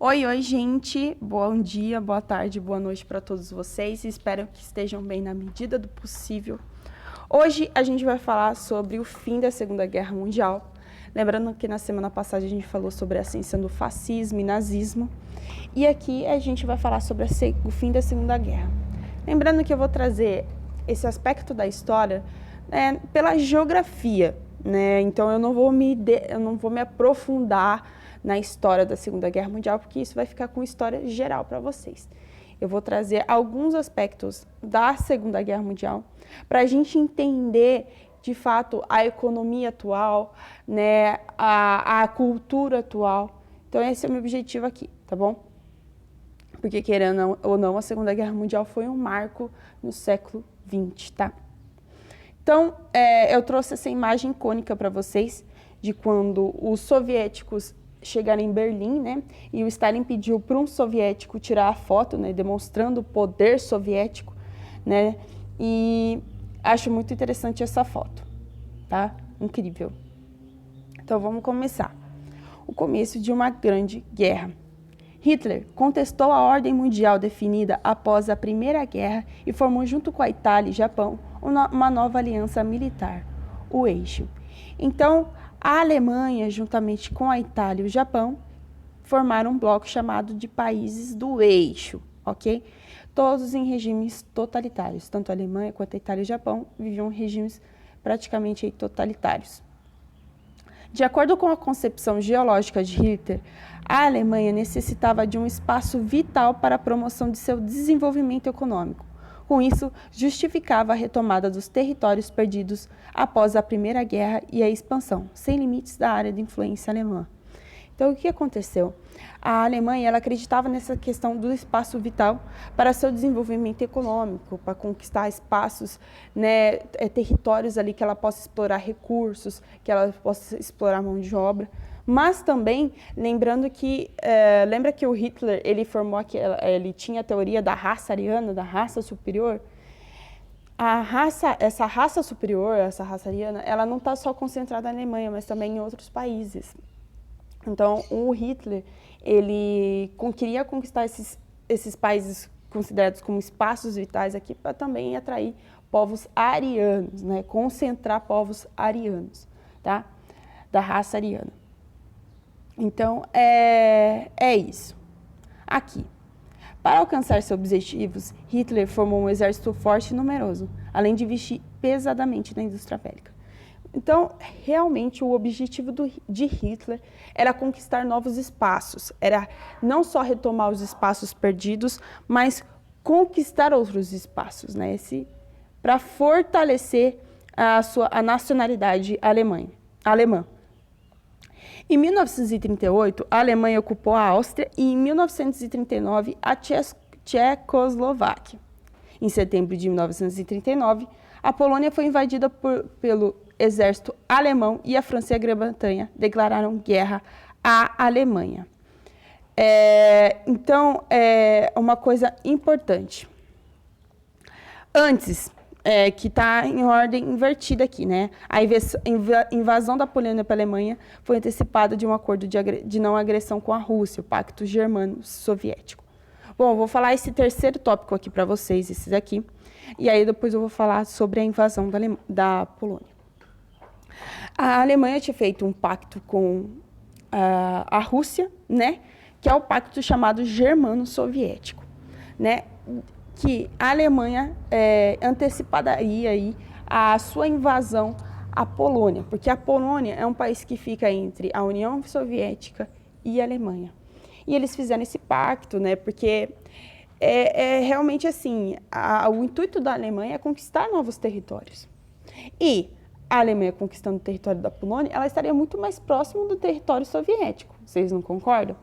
Oi, gente. Bom dia, boa tarde, boa noite para todos vocês. Espero que estejam bem na medida do possível. Hoje a gente vai falar sobre o fim da Segunda Guerra Mundial. Lembrando que na semana passada a gente falou sobre a ascensão do fascismo e nazismo. E aqui a gente vai falar sobre o fim da Segunda Guerra. Lembrando que eu vou trazer esse aspecto da história pela geografia, né? Então eu não vou me aprofundar na história da Segunda Guerra Mundial, porque isso vai ficar com história geral para vocês. Eu vou trazer alguns aspectos da Segunda Guerra Mundial para a gente entender, de fato, a economia atual, né, a cultura atual. Então, esse é o meu objetivo aqui, tá bom? Porque, querendo ou não, a Segunda Guerra Mundial foi um marco no século XX, tá? Então, eu trouxe essa imagem icônica para vocês de quando os soviéticos chegaram em Berlim, né? E o Stalin pediu para um soviético tirar a foto, né? Demonstrando o poder soviético, né? E acho muito interessante essa foto, tá? Incrível. Então, vamos começar. O começo de uma grande guerra. Hitler contestou a ordem mundial definida após a Primeira Guerra e formou junto com a Itália e Japão uma nova aliança militar, o Eixo. Então, a Alemanha, juntamente com a Itália e o Japão, formaram um bloco chamado de países do Eixo, ok? Todos em regimes totalitários. Tanto a Alemanha quanto a Itália e o Japão viviam em regimes praticamente totalitários. De acordo com a concepção geológica de Hitler, a Alemanha necessitava de um espaço vital para a promoção de seu desenvolvimento econômico. Com isso, justificava a retomada dos territórios perdidos após a Primeira Guerra e a expansão, sem limites da área de influência alemã. Então, o que aconteceu? A Alemanha ela acreditava nessa questão do espaço vital para seu desenvolvimento econômico, para conquistar espaços, né, territórios ali que ela possa explorar recursos, que ela possa explorar mão de obra. Mas também, lembrando que, lembra que o Hitler, ele tinha a teoria da raça ariana, da raça superior? Essa raça superior, essa raça ariana, ela não está só concentrada na Alemanha, mas também em outros países. Então, o Hitler, ele queria conquistar esses países considerados como espaços vitais aqui para também atrair povos arianos, né? Concentrar povos arianos, tá? Da raça ariana. Então, é isso. Aqui. Para alcançar seus objetivos, Hitler formou um exército forte e numeroso, além de investir pesadamente na indústria bélica. Então, realmente, o objetivo de Hitler era conquistar novos espaços, era não só retomar os espaços perdidos, mas conquistar outros espaços, né? Para fortalecer a nacionalidade alemã. Em 1938, a Alemanha ocupou a Áustria e, em 1939, a Tchecoslováquia. Em setembro de 1939, a Polônia foi invadida pelo exército alemão e a França e a Grã-Bretanha declararam guerra à Alemanha. Então, uma coisa importante. Antes, que está em ordem invertida aqui, né? A invasão da Polônia pela Alemanha foi antecipada de um acordo de não agressão com a Rússia, o Pacto Germano-Soviético. Bom, eu vou falar esse terceiro tópico aqui para vocês, esse daqui, e aí depois eu vou falar sobre a invasão da Polônia. A Alemanha tinha feito um pacto com a Rússia, né? Que é o pacto chamado Germano-Soviético, né? Que a Alemanha anteciparia aí a sua invasão à Polônia, porque a Polônia é um país que fica entre a União Soviética e a Alemanha. E eles fizeram esse pacto, né? Porque realmente assim, o intuito da Alemanha é conquistar novos territórios. E a Alemanha conquistando o território da Polônia, ela estaria muito mais próximo do território soviético. Vocês não concordam?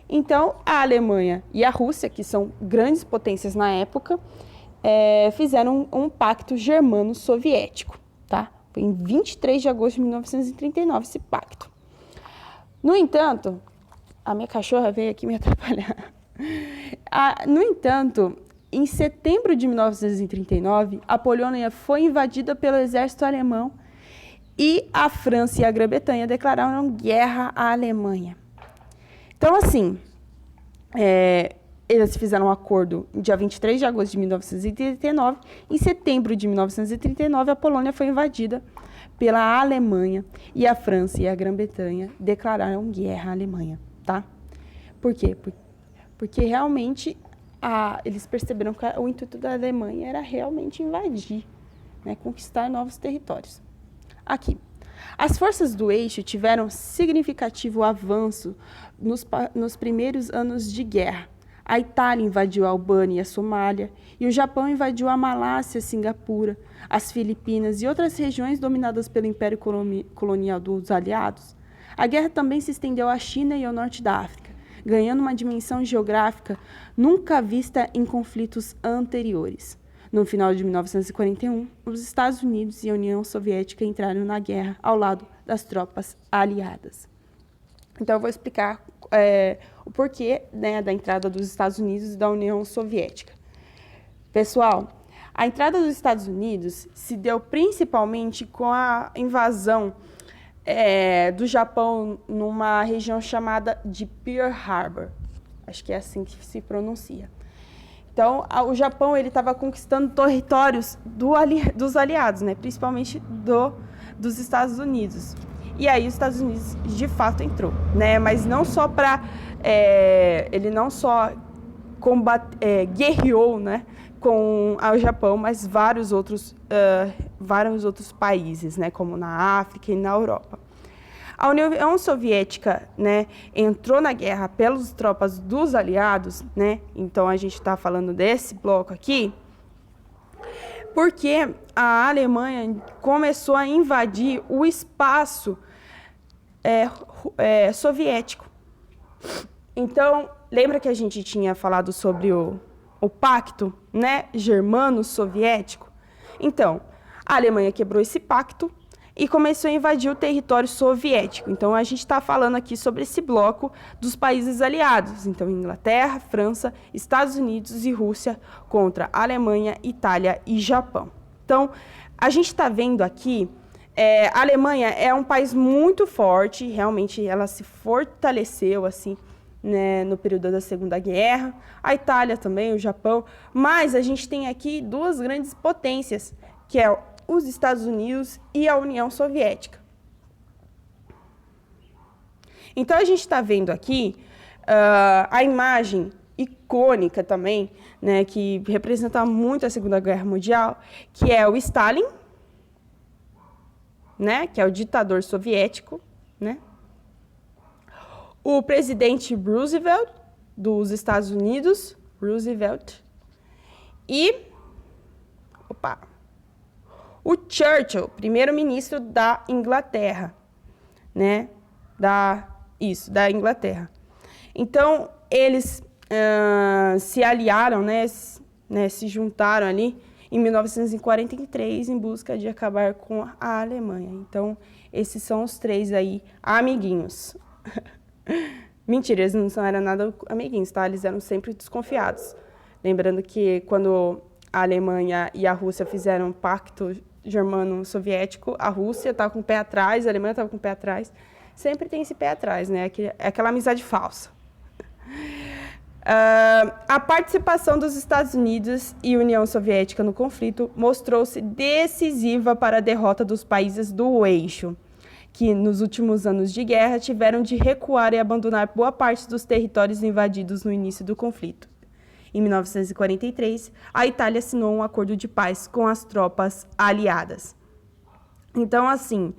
Então, a Alemanha e a Rússia, que são grandes potências na época, fizeram um pacto germano-soviético, tá? Foi em 23 de agosto de 1939 esse pacto. No entanto, a minha cachorra veio aqui me atrapalhar. No entanto, em setembro de 1939, a Polônia foi invadida pelo exército alemão e a França e a Grã-Bretanha declararam guerra à Alemanha. Então, assim, Eles fizeram um acordo no dia 23 de agosto de 1939. Em setembro de 1939, a Polônia foi invadida pela Alemanha e a França e a Grã-Bretanha declararam guerra à Alemanha, tá? Por quê? Porque realmente eles perceberam que o intuito da Alemanha era realmente invadir, né, conquistar novos territórios. Aqui. As forças do eixo tiveram significativo avanço nos primeiros anos de guerra. A Itália invadiu a Albânia e a Somália, e o Japão invadiu a Malásia, Singapura, as Filipinas e outras regiões dominadas pelo Império Colonial dos Aliados. A guerra também se estendeu à China e ao norte da África, ganhando uma dimensão geográfica nunca vista em conflitos anteriores. No final de 1941, os Estados Unidos e a União Soviética entraram na guerra ao lado das tropas aliadas. Então, eu vou explicar o porquê, né, da entrada dos Estados Unidos e da União Soviética. Pessoal, a entrada dos Estados Unidos se deu principalmente com a invasão do Japão numa região chamada de Pearl Harbor. Acho que é assim que se pronuncia. Então, o Japão estava conquistando territórios dos aliados, né, principalmente dos Estados Unidos. E aí os Estados Unidos, de fato, entrou, né, mas não só ele não só guerreou, né, com o Japão, mas vários outros países, né, como na África e na Europa. A União Soviética, né, entrou na guerra pelas tropas dos aliados, né, então a gente está falando desse bloco aqui, porque a Alemanha começou a invadir o espaço soviético. Então, lembra que a gente tinha falado sobre o pacto, né, germano-soviético? Então, a Alemanha quebrou esse pacto e começou a invadir o território soviético. Então, a gente está falando aqui sobre esse bloco dos países aliados. Então, Inglaterra, França, Estados Unidos e Rússia contra Alemanha, Itália e Japão. Então, a gente está vendo aqui, a Alemanha é um país muito forte, realmente ela se fortaleceu, assim, né, no período da Segunda Guerra. A Itália também, o Japão. Mas a gente tem aqui duas grandes potências, que é os Estados Unidos e a União Soviética. Então, a gente está vendo aqui a imagem icônica também, né, que representa muito a Segunda Guerra Mundial, que é o Stalin, né, que é o ditador soviético, né? O presidente Roosevelt, dos Estados Unidos, Roosevelt, e o Churchill, primeiro-ministro da Inglaterra, né? Da Inglaterra. Então, eles se aliaram, né? Se juntaram ali em 1943 em busca de acabar com a Alemanha. Então, esses são os três aí amiguinhos. Mentira, eles não eram nada amiguinhos, tá? Eles eram sempre desconfiados. Lembrando que quando a Alemanha e a Rússia fizeram um pacto germano-soviético, a Rússia estava com o pé atrás, a Alemanha estava com o pé atrás. Sempre tem esse pé atrás, né? É aquela amizade falsa. A participação dos Estados Unidos e União Soviética no conflito mostrou-se decisiva para a derrota dos países do eixo, que nos últimos anos de guerra tiveram de recuar e abandonar boa parte dos territórios invadidos no início do conflito. Em 1943, a Itália assinou um acordo de paz com as tropas aliadas. Então, assim,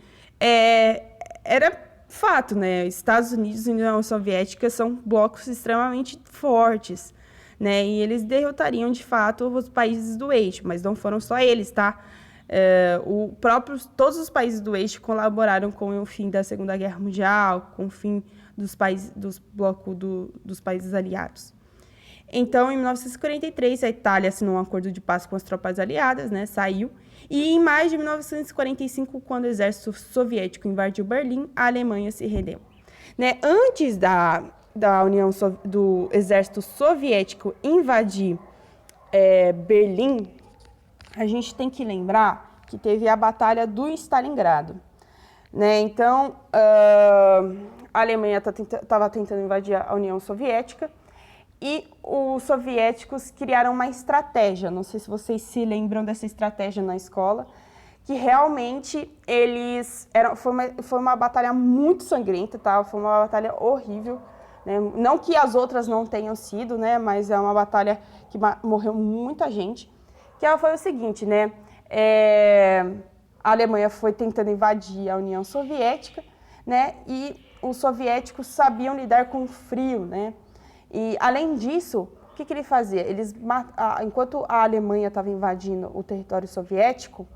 era fato, né? Estados Unidos e União Soviética são blocos extremamente fortes, né? E eles derrotariam, de fato, os países do eixo, mas não foram só eles, tá? Todos os países do eixo colaboraram com o fim da Segunda Guerra Mundial, com o fim dos blocos dos países aliados. Então, em 1943, a Itália assinou um acordo de paz com as tropas aliadas, né? Saiu. E em maio de 1945, quando o exército soviético invadiu Berlim, a Alemanha se rendeu. Né? Antes do exército soviético invadir Berlim, a gente tem que lembrar que teve a Batalha do Stalingrado. Né? Então, a Alemanha estava tentando invadir a União Soviética e os soviéticos criaram uma estratégia, não sei se vocês se lembram dessa estratégia na escola, que realmente foi uma batalha muito sangrenta, tá? Foi uma batalha horrível, né? Não que as outras não tenham sido, né? Mas é uma batalha que morreu muita gente. Que ela foi o seguinte, né? A Alemanha foi tentando invadir a União Soviética, né? E os soviéticos sabiam lidar com o frio, né? E além disso, o que ele fazia? Enquanto a Alemanha estava invadindo o território soviético,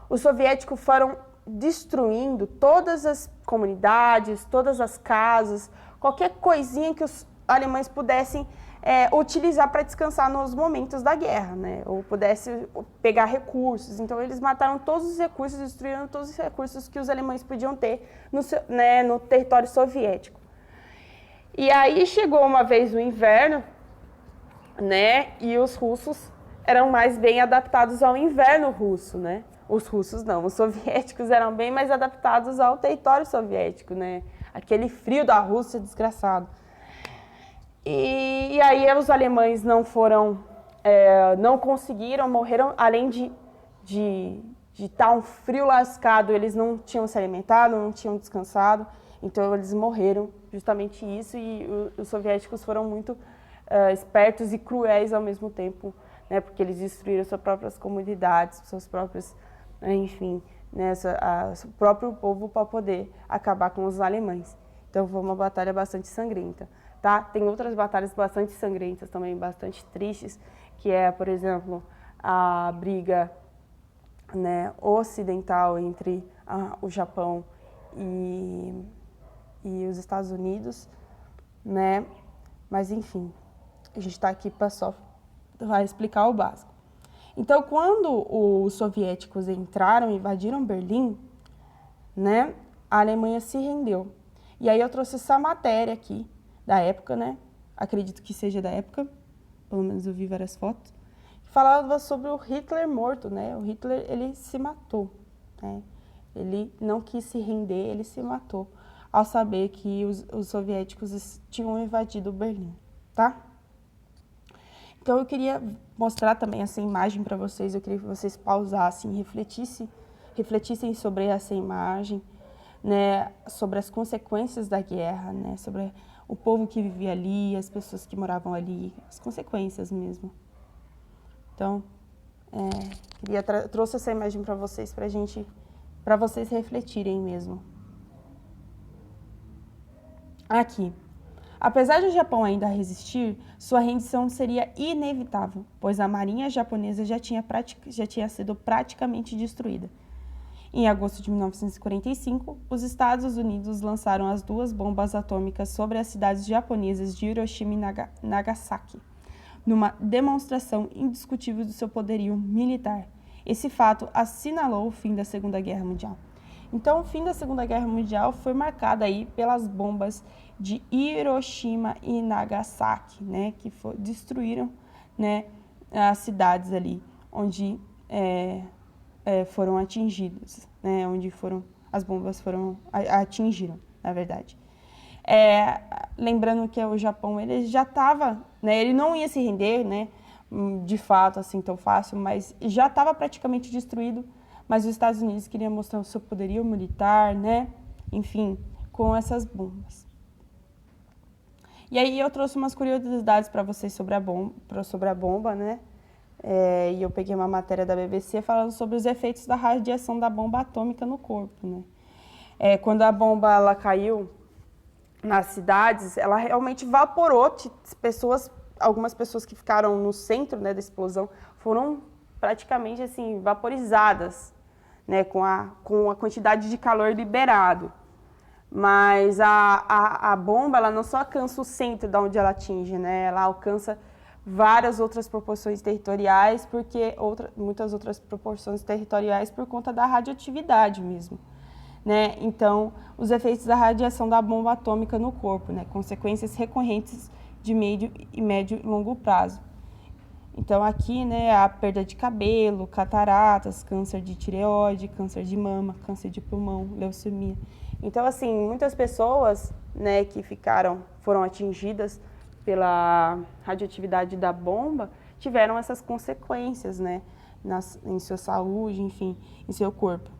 os soviéticos foram destruindo todas as comunidades, todas as casas, qualquer coisinha que os alemães pudessem utilizar para descansar nos momentos da guerra, né? Ou pudesse pegar recursos. Então, eles mataram todos os recursos, destruíram todos os recursos que os alemães podiam ter no território soviético. E aí chegou uma vez o inverno, né? E os russos eram mais bem adaptados ao inverno russo, né? Os russos não, os soviéticos eram bem mais adaptados ao território soviético, né? Aquele frio da Rússia desgraçado. E aí os alemães não conseguiram, morreram, além de estar um frio lascado, eles não tinham se alimentado, não tinham descansado, então eles morreram, justamente isso, e os soviéticos foram muito espertos e cruéis ao mesmo tempo, né, porque eles destruíram suas próprias comunidades, seus próprios, enfim, né, o próprio povo para poder acabar com os alemães. Então foi uma batalha bastante sangrenta. Tá? Tem outras batalhas bastante sangrentas também, bastante tristes, que é, por exemplo, a briga, né, ocidental entre o Japão e os Estados Unidos, né? Mas, enfim, a gente está aqui para só explicar o básico. Então, quando os soviéticos entraram e invadiram Berlim, né, a Alemanha se rendeu. E aí eu trouxe essa matéria aqui, da época, né? Acredito que seja da época, pelo menos eu vi várias fotos, que falava sobre o Hitler morto, né? O Hitler, ele se matou, né? Ele não quis se render, ele se matou ao saber que os soviéticos tinham invadido Berlim, tá? Então eu queria mostrar também essa imagem para vocês, eu queria que vocês pausassem, refletissem sobre essa imagem, né? Sobre as consequências da guerra, né? Sobre o povo que vivia ali, as pessoas que moravam ali, as consequências mesmo. Então, trouxe essa imagem para vocês, para vocês refletirem mesmo. Aqui. Apesar do Japão ainda resistir, sua rendição seria inevitável, pois a marinha japonesa já tinha sido praticamente destruída. Em agosto de 1945, os Estados Unidos lançaram as 2 bombas atômicas sobre as cidades japonesas de Hiroshima e Nagasaki, numa demonstração indiscutível do seu poderio militar. Esse fato assinalou o fim da Segunda Guerra Mundial. Então, o fim da Segunda Guerra Mundial foi marcado aí pelas bombas de Hiroshima e Nagasaki, né, que destruíram, né, as cidades ali onde foram atingidos, né, onde as bombas atingiram, na verdade. Lembrando que o Japão, ele já estava, né, ele não ia se render, né, de fato, assim, tão fácil, mas já estava praticamente destruído, mas os Estados Unidos queriam mostrar o seu poderio militar, né, enfim, com essas bombas. E aí eu trouxe umas curiosidades para vocês sobre a bomba, né, e eu peguei uma matéria da BBC falando sobre os efeitos da radiação da bomba atômica no corpo, né. Quando a bomba ela caiu nas cidades, ela realmente evaporou algumas pessoas que ficaram no centro, né, da explosão foram praticamente assim vaporizadas, né, com a quantidade de calor liberado. Mas a bomba ela não só alcança o centro de onde ela atinge, né, ela alcança várias outras proporções territoriais, muitas outras proporções territoriais por conta da radioatividade mesmo, né? Então, os efeitos da radiação da bomba atômica no corpo, né? Consequências recorrentes de médio e longo prazo. Então, aqui, né, a perda de cabelo, cataratas, câncer de tireoide, câncer de mama, câncer de pulmão, leucemia. Então, assim, muitas pessoas, né, que foram atingidas pela radioatividade da bomba, tiveram essas consequências, né, em sua saúde, enfim, em seu corpo.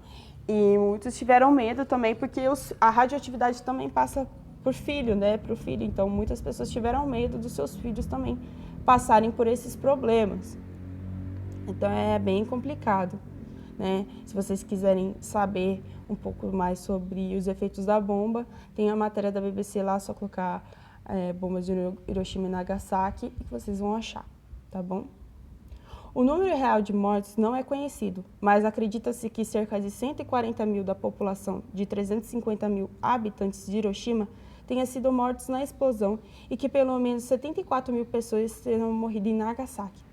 E muitos tiveram medo também, porque a radioatividade também passa por filho, né, para o filho. Então, muitas pessoas tiveram medo dos seus filhos também passarem por esses problemas. Então, é bem complicado, né? Se vocês quiserem saber um pouco mais sobre os efeitos da bomba, tem a matéria da BBC lá, só colocar bombas de Hiroshima e Nagasaki, que vocês vão achar, tá bom? O número real de mortes não é conhecido, mas acredita-se que cerca de 140 mil da população de 350 mil habitantes de Hiroshima tenha sido mortos na explosão e que pelo menos 74 mil pessoas tenham morrido em Nagasaki.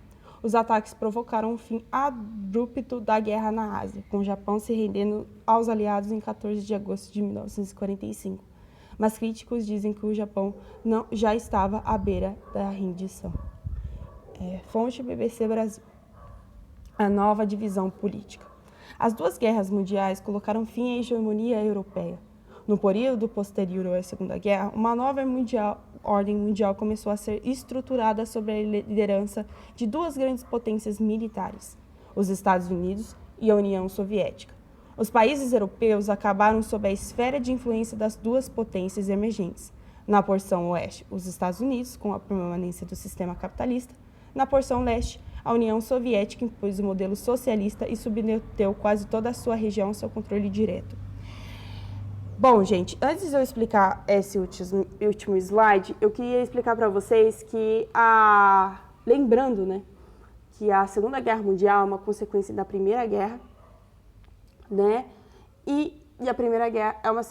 Os ataques provocaram um fim abrupto da guerra na Ásia, com o Japão se rendendo aos aliados em 14 de agosto de 1945. Mas críticos dizem que o Japão já estava à beira da rendição. Fonte BBC Brasil. A nova divisão política. As duas guerras mundiais colocaram fim à hegemonia europeia. No período posterior à Segunda Guerra, uma nova ordem mundial começou a ser estruturada sob a liderança de duas grandes potências militares, os Estados Unidos e a União Soviética. Os países europeus acabaram sob a esfera de influência das duas potências emergentes. Na porção oeste, os Estados Unidos, com a permanência do sistema capitalista. Na porção leste, a União Soviética impôs o modelo socialista e submeteu quase toda a sua região ao seu controle direto. Bom, gente, antes de eu explicar esse último slide, eu queria explicar para vocês que, lembrando, né, que a Segunda Guerra Mundial é uma consequência da Primeira Guerra, né, e a Primeira Guerra é uma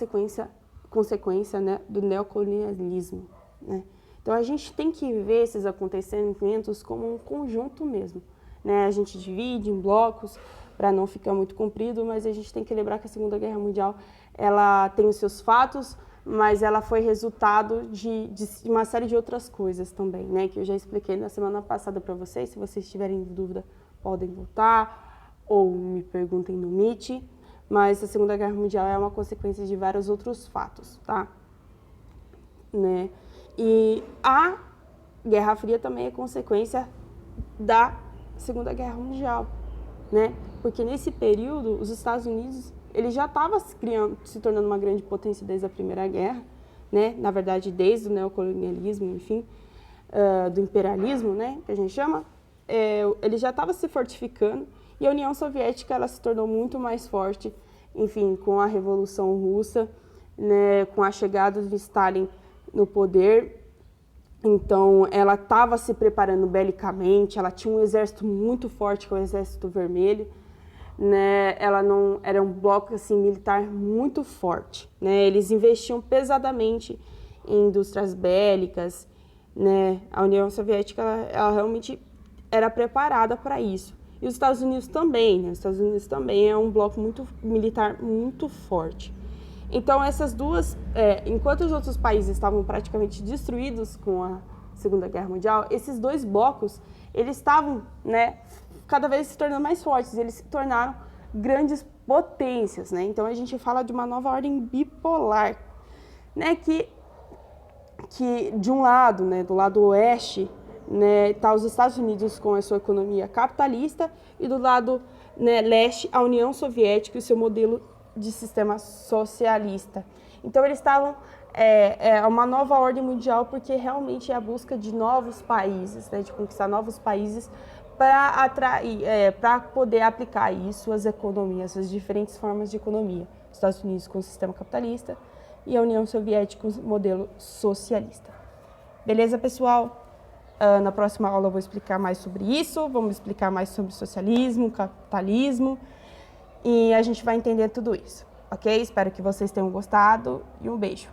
consequência, né, do neocolonialismo, né. Então, a gente tem que ver esses acontecimentos como um conjunto mesmo, né, a gente divide em blocos para não ficar muito comprido, mas a gente tem que lembrar que a Segunda Guerra Mundial ela tem os seus fatos, mas ela foi resultado de uma série de outras coisas também, né? Que eu já expliquei na semana passada para vocês. Se vocês tiverem dúvida, podem voltar ou me perguntem no Meet. Mas a Segunda Guerra Mundial é uma consequência de vários outros fatos, tá? Né? E a Guerra Fria também é consequência da Segunda Guerra Mundial, né? Porque nesse período, os Estados Unidos ele já estava se tornando uma grande potência desde a Primeira Guerra, né? Na verdade, desde o neocolonialismo, enfim, do imperialismo, né? Que a gente chama, ele já estava se fortificando e a União Soviética ela se tornou muito mais forte, enfim, com a Revolução Russa, né? Com a chegada de Stalin no poder. Então, ela estava se preparando belicamente, ela tinha um exército muito forte, que é o Exército Vermelho, né? Ela não era um bloco assim militar muito forte, né? Eles investiam pesadamente em indústrias bélicas, né? A União Soviética ela realmente era preparada para isso. E os Estados Unidos também, né? Os Estados Unidos também é um bloco militar muito forte. Então essas duas, enquanto os outros países estavam praticamente destruídos com a Segunda Guerra Mundial, esses dois blocos eles estavam, né? Cada vez se tornando mais fortes, eles se tornaram grandes potências, né? Então a gente fala de uma nova ordem bipolar, né? Que de um lado, né, do lado oeste, né, tá os Estados Unidos com a sua economia capitalista e do lado, né, leste a União Soviética e o seu modelo de sistema socialista. Então eles estavam uma nova ordem mundial porque realmente é a busca de novos países, né, de conquistar novos países para atrair, para poder aplicar isso às economias, às diferentes formas de economia. Os Estados Unidos com o sistema capitalista e a União Soviética com o modelo socialista. Beleza, pessoal? Na próxima aula eu vou explicar mais sobre isso, vamos explicar mais sobre socialismo, capitalismo e a gente vai entender tudo isso, ok? Espero que vocês tenham gostado e um beijo.